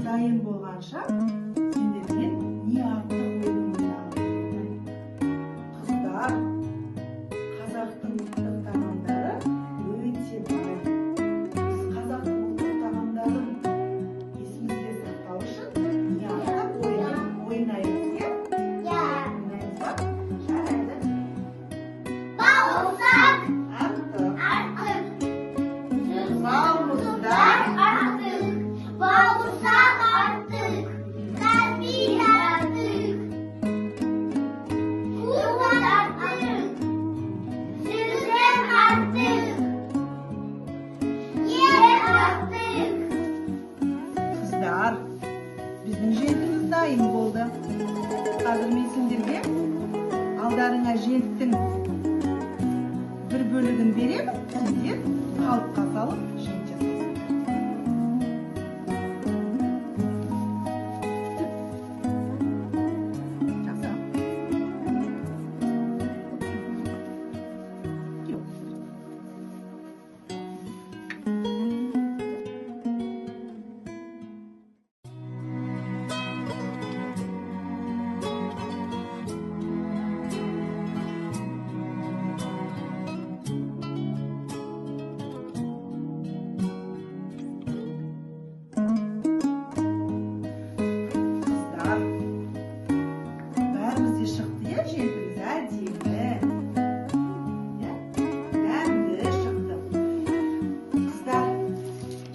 дайын болғанша сендермен не артық ойын ойнағым. Қыздар, қазақтың ұлттық тағамдары өте бай. Біз қазақтың ұлттық тағамдарын есімізге сақтау үшін не артық ойнаймыз, иә? Ойнаймыз ба? Жарайды. Бауырсақ Артық. Бауырсақ артық. Бауырсақ артық. Тәсбih артық. Kurban артық. Süzgen артық. Ет артық. Қыздар, біздің жентіміз дайын болды. Қазір мен сендерге алдарыңа женттің бір бөлігін беремін, сендер қалыпқа салып жент жасайсың. Жақсы. Кел. Қыздар, бәріміз де шықты, иә, жентіміз әдемі. Иә, дәмді шықты. Қыздар,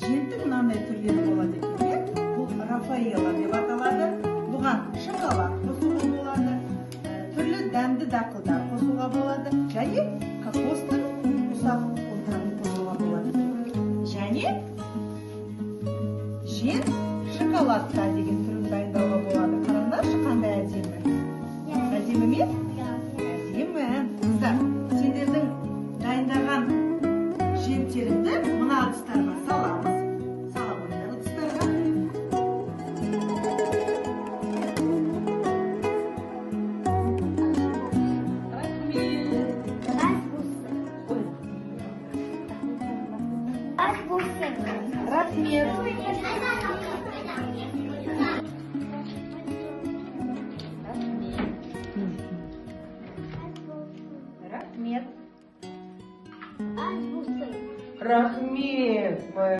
женттің мынандай түрлері болады екен, иә? Бұл Рафаэлла деп аталады. Бұған шоколад қосуға болады, түрлі дәмді дақылдар қосуға болады, және кокостың ұсақ ұлтарын қосуға болады. Және жент шоколадта деген түрін дайындауға болады. Қараңдаршы, қандай әдемі. Әдемі ме? Әдемі. Қыздар, сендердің дайындаған женттеріңді мына ыдыстарға саламыз. Сала қойыңдар ыдыстарға. Рахмет. Рахмет. Рахмет, моя